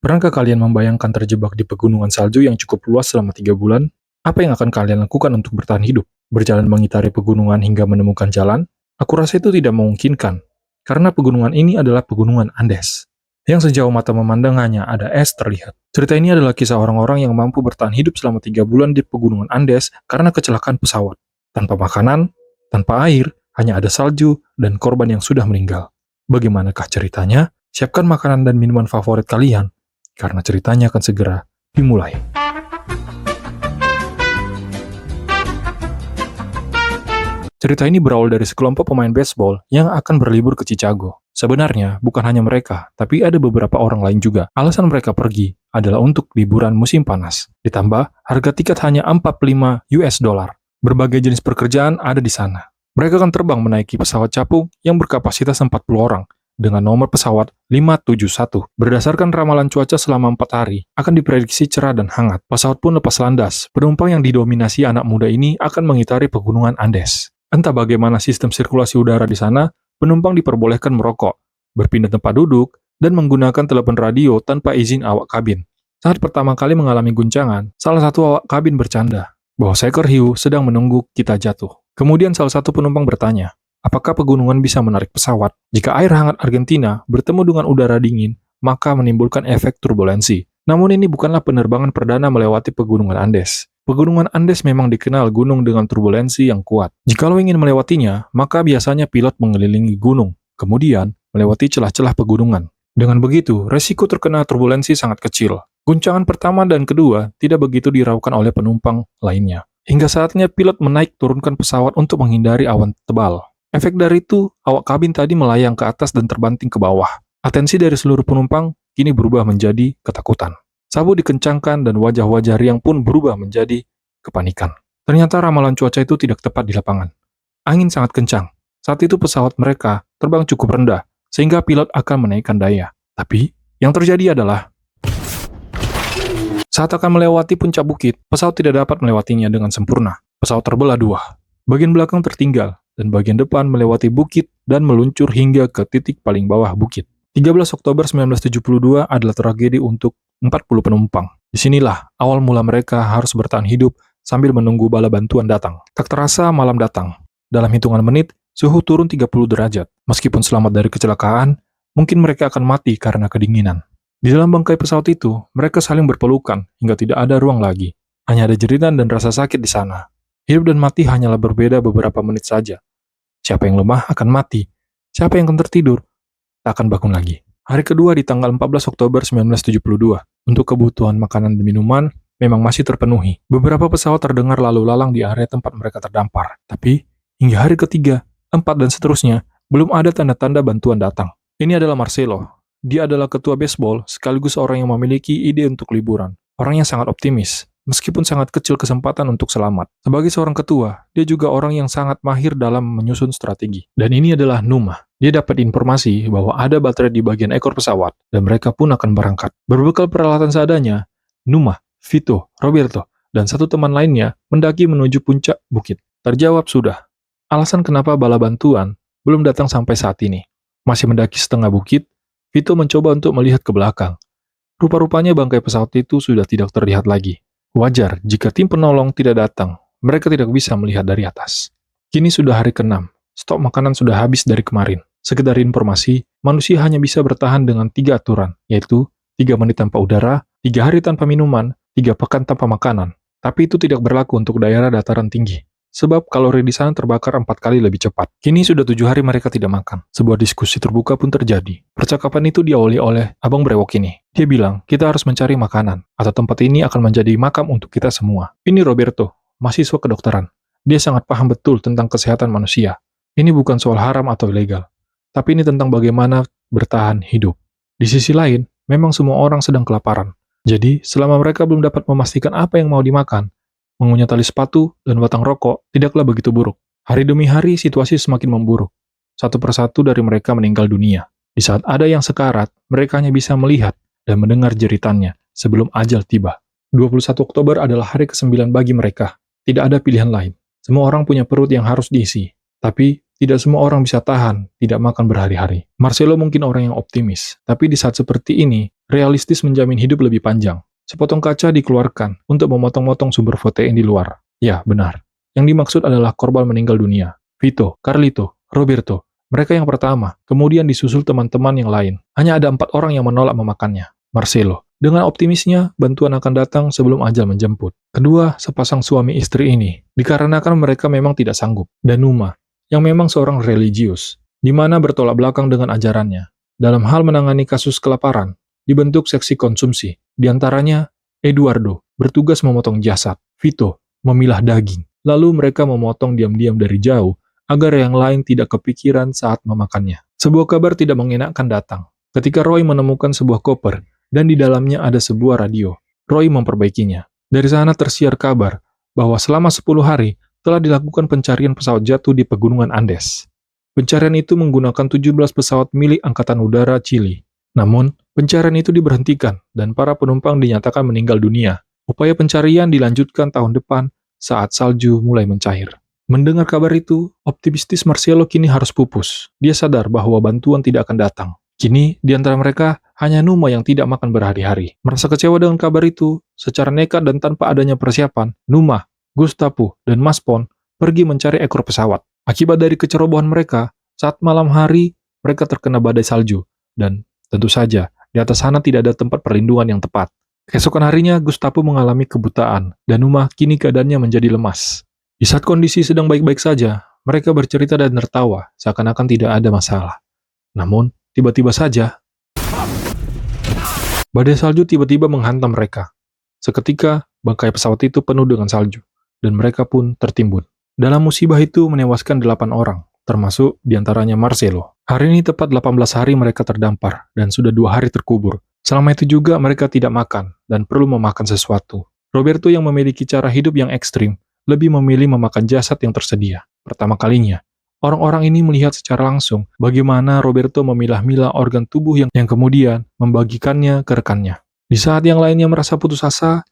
Pernahkah kalian membayangkan terjebak di pegunungan salju yang cukup luas selama 3 bulan? Apa yang akan kalian lakukan untuk bertahan hidup? Berjalan mengitari pegunungan hingga menemukan jalan? Aku rasa itu tidak memungkinkan, karena pegunungan ini adalah pegunungan Andes, yang sejauh mata memandang hanya ada es terlihat. Cerita ini adalah kisah orang-orang yang mampu bertahan hidup selama 3 bulan di pegunungan Andes karena kecelakaan pesawat. Tanpa makanan, tanpa air, hanya ada salju dan korban yang sudah meninggal. Bagaimanakah ceritanya? Siapkan makanan dan minuman favorit kalian, karena ceritanya akan segera dimulai. Cerita ini berawal dari sekelompok pemain baseball yang akan berlibur ke Chicago. Sebenarnya, bukan hanya mereka, tapi ada beberapa orang lain juga. Alasan mereka pergi adalah untuk liburan musim panas. Ditambah, harga tiket hanya 45 US dollar. Berbagai jenis pekerjaan ada di sana. Mereka akan terbang menaiki pesawat capung yang berkapasitas 40 orang, dengan nomor pesawat 571. Berdasarkan ramalan cuaca selama 4 hari, akan diprediksi cerah dan hangat. Pesawat pun lepas landas. Penumpang yang didominasi anak muda ini akan mengitari pegunungan Andes. Entah bagaimana sistem sirkulasi udara di sana, penumpang diperbolehkan merokok, berpindah tempat duduk, dan menggunakan telepon radio tanpa izin awak kabin. Saat pertama kali mengalami guncangan, salah satu awak kabin bercanda bahwa seekor hiu sedang menunggu kita jatuh. Kemudian salah satu penumpang bertanya, apakah pegunungan bisa menarik pesawat? Jika air hangat Argentina bertemu dengan udara dingin, maka menimbulkan efek turbulensi. Namun ini bukanlah penerbangan perdana melewati pegunungan Andes. Pegunungan Andes memang dikenal gunung dengan turbulensi yang kuat. Jikalau ingin melewatinya, maka biasanya pilot mengelilingi gunung, kemudian melewati celah-celah pegunungan. Dengan begitu, resiko terkena turbulensi sangat kecil. Guncangan pertama dan kedua tidak begitu diraukan oleh penumpang lainnya. Hingga saatnya pilot menaik turunkan pesawat untuk menghindari awan tebal. Efek dari itu, awak kabin tadi melayang ke atas dan terbanting ke bawah. Atensi dari seluruh penumpang kini berubah menjadi ketakutan. Sabuk dikencangkan dan wajah-wajah riang pun berubah menjadi kepanikan. Ternyata ramalan cuaca itu tidak tepat di lapangan. Angin sangat kencang. Saat itu pesawat mereka terbang cukup rendah, sehingga pilot akan menaikkan daya. Tapi, yang terjadi adalah saat akan melewati puncak bukit, pesawat tidak dapat melewatinya dengan sempurna. Pesawat terbelah dua. Bagian belakang tertinggal, dan bagian depan melewati bukit dan meluncur hingga ke titik paling bawah bukit. 13 Oktober 1972 adalah tragedi untuk 40 penumpang. Disinilah awal mula mereka harus bertahan hidup sambil menunggu bala bantuan datang. Tak terasa malam datang. Dalam hitungan menit, suhu turun 30 derajat. Meskipun selamat dari kecelakaan, mungkin mereka akan mati karena kedinginan. Di dalam bangkai pesawat itu, mereka saling berpelukan hingga tidak ada ruang lagi. Hanya ada jeritan dan rasa sakit di sana. Hidup dan mati hanyalah berbeda beberapa menit saja. Siapa yang lemah akan mati. Siapa yang akan tertidur, tak akan bangun lagi. Hari kedua di tanggal 14 Oktober 1972. Untuk kebutuhan makanan dan minuman memang masih terpenuhi. Beberapa pesawat terdengar lalu lalang di area tempat mereka terdampar. Tapi, hingga hari ketiga, 4 dan seterusnya, belum ada tanda-tanda bantuan datang. Ini adalah Marcelo. Dia adalah ketua baseball sekaligus orang yang memiliki ide untuk liburan. Orang yang sangat optimis, meskipun sangat kecil kesempatan untuk selamat. Sebagai seorang ketua, dia juga orang yang sangat mahir dalam menyusun strategi. Dan ini adalah Numa. Dia dapat informasi bahwa ada baterai di bagian ekor pesawat, dan mereka pun akan berangkat. Berbekal peralatan seadanya, Numa, Vito, Roberto, dan satu teman lainnya mendaki menuju puncak bukit. Terjawab sudah. Alasan kenapa bala bantuan belum datang sampai saat ini. Masih mendaki setengah bukit, Vito mencoba untuk melihat ke belakang. Rupa-rupanya bangkai pesawat itu sudah tidak terlihat lagi. Wajar jika tim penolong tidak datang, mereka tidak bisa melihat dari atas. Kini sudah hari ke-6, stok makanan sudah habis dari kemarin. Sekedar informasi, manusia hanya bisa bertahan dengan 3 aturan, yaitu 3 menit tanpa udara, 3 hari tanpa minuman, 3 pekan tanpa makanan. Tapi itu tidak berlaku untuk daerah dataran tinggi. Sebab kalori di sana terbakar 4 kali lebih cepat. Kini sudah 7 hari mereka tidak makan. Sebuah diskusi terbuka pun terjadi. Percakapan itu diawali oleh Abang Brewok ini. Dia bilang, kita harus mencari makanan, atau tempat ini akan menjadi makam untuk kita semua. Ini Roberto, mahasiswa kedokteran. Dia sangat paham betul tentang kesehatan manusia. Ini bukan soal haram atau ilegal. Tapi ini tentang bagaimana bertahan hidup. Di sisi lain, memang semua orang sedang kelaparan. Jadi, selama mereka belum dapat memastikan apa yang mau dimakan, mengunyah tali sepatu dan batang rokok tidaklah begitu buruk. Hari demi hari, situasi semakin memburuk. Satu persatu dari mereka meninggal dunia. Di saat ada yang sekarat, mereka hanya bisa melihat dan mendengar jeritannya sebelum ajal tiba. 21 Oktober adalah hari ke-9 bagi mereka. Tidak ada pilihan lain. Semua orang punya perut yang harus diisi. Tapi, tidak semua orang bisa tahan tidak makan berhari-hari. Marcelo mungkin orang yang optimis, tapi di saat seperti ini, realistis menjamin hidup lebih panjang. Sepotong kaca dikeluarkan untuk memotong-motong sumber protein di luar. Ya, benar. Yang dimaksud adalah korban meninggal dunia. Vito, Carlito, Roberto. Mereka yang pertama, kemudian disusul teman-teman yang lain. Hanya ada 4 orang yang menolak memakannya. Marcelo, dengan optimisnya, bantuan akan datang sebelum ajal menjemput. Kedua, sepasang suami istri ini, dikarenakan mereka memang tidak sanggup. Dan Numa, yang memang seorang religius, di mana bertolak belakang dengan ajarannya. Dalam hal menangani kasus kelaparan, dibentuk seksi konsumsi. Di antaranya, Eduardo, bertugas memotong jasad. Vito, memilah daging. Lalu mereka memotong diam-diam dari jauh, agar yang lain tidak kepikiran saat memakannya. Sebuah kabar tidak mengenakan datang. Ketika Roy menemukan sebuah koper, dan di dalamnya ada sebuah radio. Roy memperbaikinya. Dari sana tersiar kabar bahwa selama 10 hari telah dilakukan pencarian pesawat jatuh di pegunungan Andes. Pencarian itu menggunakan 17 pesawat milik Angkatan Udara Chili. Namun, pencarian itu diberhentikan dan para penumpang dinyatakan meninggal dunia. Upaya pencarian dilanjutkan tahun depan saat salju mulai mencair. Mendengar kabar itu, optimistis Marcelo kini harus pupus. Dia sadar bahwa bantuan tidak akan datang. Kini, di antara mereka, hanya Numa yang tidak makan berhari-hari. Merasa kecewa dengan kabar itu, secara nekat dan tanpa adanya persiapan, Numa, Gustavo, dan Maspon pergi mencari ekor pesawat. Akibat dari kecerobohan mereka, saat malam hari, mereka terkena badai salju. Dan, tentu saja, di atas sana tidak ada tempat perlindungan yang tepat. Keesokan harinya, Gustavo mengalami kebutaan, dan Numa kini keadaannya menjadi lemas. Di saat kondisi sedang baik-baik saja, mereka bercerita dan tertawa, seakan-akan tidak ada masalah. Namun, tiba-tiba saja, badai salju tiba-tiba menghantam mereka. Seketika, bangkai pesawat itu penuh dengan salju, dan mereka pun tertimbun. Dalam musibah itu menewaskan 8 orang, termasuk diantaranya Marcelo. Hari ini tepat 18 hari mereka terdampar, dan sudah 2 hari terkubur. Selama itu juga mereka tidak makan, dan perlu memakan sesuatu. Roberto yang memiliki cara hidup yang ekstrim, lebih memilih memakan jasad yang tersedia. Pertama kalinya, orang-orang ini melihat secara langsung bagaimana Roberto memilah-milah organ tubuh yang kemudian membagikannya ke rekannya. Di saat yang lainnya merasa putus asa,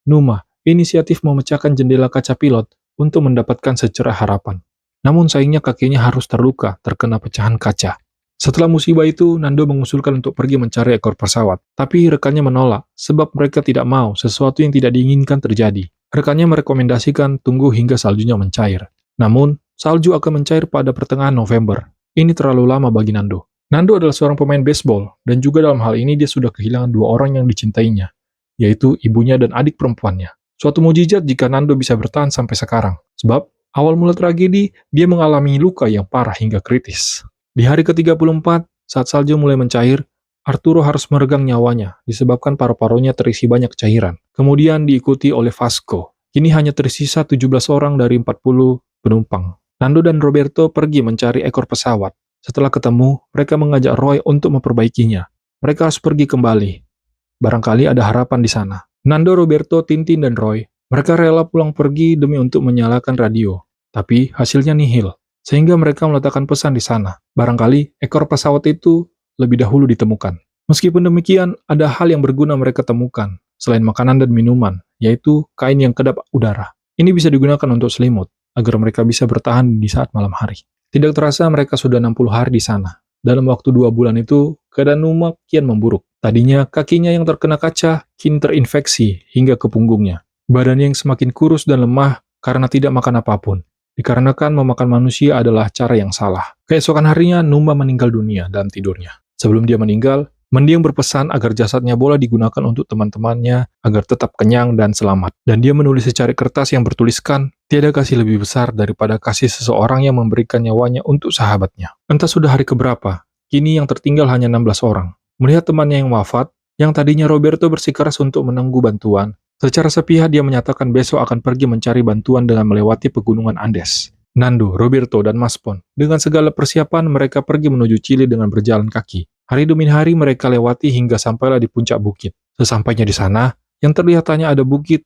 Numa inisiatif memecahkan jendela kaca pilot untuk mendapatkan secerah harapan. Namun sayangnya kakinya harus terluka terkena pecahan kaca. Setelah musibah itu, Nando mengusulkan untuk pergi mencari ekor pesawat. Tapi rekannya menolak, sebab mereka tidak mau sesuatu yang tidak diinginkan terjadi. Rekannya merekomendasikan tunggu hingga saljunya mencair. Namun, salju akan mencair pada pertengahan November. Ini terlalu lama bagi Nando. Nando adalah seorang pemain baseball, dan juga dalam hal ini dia sudah kehilangan 2 orang yang dicintainya, yaitu ibunya dan adik perempuannya. Suatu mujizat jika Nando bisa bertahan sampai sekarang, sebab awal mula tragedi, dia mengalami luka yang parah hingga kritis. Di hari ke-34, saat salju mulai mencair, Arturo harus meregang nyawanya, disebabkan paru-parunya terisi banyak cairan. Kemudian diikuti oleh Vasco. Kini hanya tersisa 17 orang dari 40 penumpang. Nando dan Roberto pergi mencari ekor pesawat. Setelah ketemu, mereka mengajak Roy untuk memperbaikinya. Mereka harus pergi kembali. Barangkali ada harapan di sana. Nando, Roberto, Tintin, dan Roy, mereka rela pulang pergi demi untuk menyalakan radio. Tapi hasilnya nihil. Sehingga mereka meletakkan pesan di sana. Barangkali ekor pesawat itu lebih dahulu ditemukan. Meskipun demikian, ada hal yang berguna mereka temukan, selain makanan dan minuman, yaitu kain yang kedap udara. Ini bisa digunakan untuk selimut, agar mereka bisa bertahan di saat malam hari. Tidak terasa mereka sudah 60 hari di sana. Dalam waktu 2 bulan itu, keadaan Numa kian memburuk. Tadinya, kakinya yang terkena kaca, kini terinfeksi hingga ke punggungnya. Badannya yang semakin kurus dan lemah karena tidak makan apapun. Dikarenakan memakan manusia adalah cara yang salah. Keesokan harinya, Numa meninggal dunia dalam tidurnya. Sebelum dia meninggal, mendiang berpesan agar jasadnya boleh digunakan untuk teman-temannya agar tetap kenyang dan selamat. Dan dia menulis secari kertas yang bertuliskan, tiada kasih lebih besar daripada kasih seseorang yang memberikan nyawanya untuk sahabatnya. Entah sudah hari keberapa, kini yang tertinggal hanya 16 orang. Melihat temannya yang wafat, yang tadinya Roberto bersikeras untuk menunggu bantuan, secara sepihak dia menyatakan besok akan pergi mencari bantuan dengan melewati pegunungan Andes. Nando, Roberto, dan Maspon, dengan segala persiapan mereka pergi menuju Chili dengan berjalan kaki. Hari demi hari mereka lewati hingga sampailah di puncak bukit. Sesampainya di sana, yang terlihat hanya ada bukit,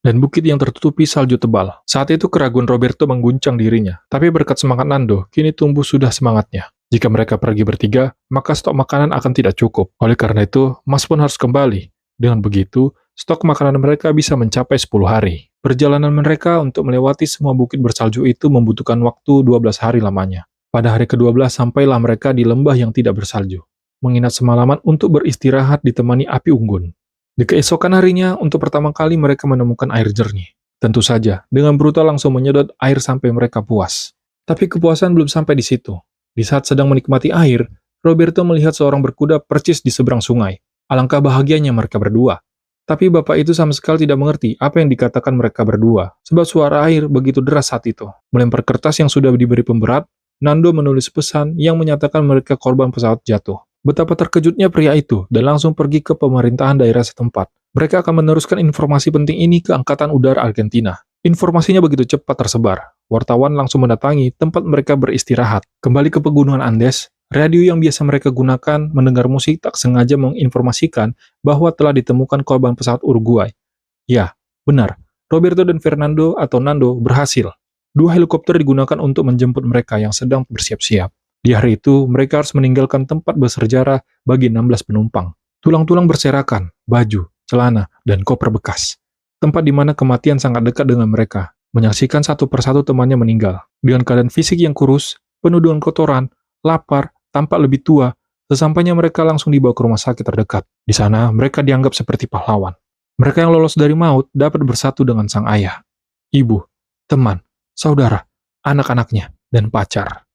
dan bukit yang tertutupi salju tebal. Saat itu keraguan Roberto mengguncang dirinya, tapi berkat semangat Nando, kini tumbuh sudah semangatnya. Jika mereka pergi bertiga, maka stok makanan akan tidak cukup. Oleh karena itu, Maspon harus kembali. Dengan begitu, stok makanan mereka bisa mencapai 10 hari. Perjalanan mereka untuk melewati semua bukit bersalju itu membutuhkan waktu 12 hari lamanya. Pada hari ke-12 sampailah mereka di lembah yang tidak bersalju. menginap semalaman untuk beristirahat ditemani api unggun. Di keesokan harinya, untuk pertama kali mereka menemukan air jernih. Tentu saja, dengan brutal langsung menyedot air sampai mereka puas. Tapi kepuasan belum sampai di situ. Di saat sedang menikmati air, Roberto melihat seorang berkuda percis di seberang sungai. Alangkah bahagianya mereka berdua. Tapi bapak itu sama sekali tidak mengerti apa yang dikatakan mereka berdua, sebab suara air begitu deras saat itu. Melempar kertas yang sudah diberi pemberat, Nando menulis pesan yang menyatakan mereka korban pesawat jatuh. Betapa terkejutnya pria itu dan langsung pergi ke pemerintahan daerah setempat. Mereka akan meneruskan informasi penting ini ke Angkatan Udara Argentina. Informasinya begitu cepat tersebar. Wartawan langsung mendatangi tempat mereka beristirahat. Kembali ke pegunungan Andes, radio yang biasa mereka gunakan mendengar musik tak sengaja menginformasikan bahwa telah ditemukan korban pesawat Uruguay. Ya, benar. Roberto dan Fernando atau Nando berhasil. 2 helikopter digunakan untuk menjemput mereka yang sedang bersiap-siap. Di hari itu, mereka harus meninggalkan tempat bersejarah bagi 16 penumpang. Tulang-tulang berserakan, baju, celana, dan koper bekas. Tempat di mana kematian sangat dekat dengan mereka. Menyaksikan satu persatu temannya meninggal. Dengan keadaan fisik yang kurus, penuh dengan kotoran, lapar, tampak lebih tua, sesampainya mereka langsung dibawa ke rumah sakit terdekat. Di sana, mereka dianggap seperti pahlawan. Mereka yang lolos dari maut dapat bersatu dengan sang ayah, ibu, teman, saudara, anak-anaknya, dan pacar.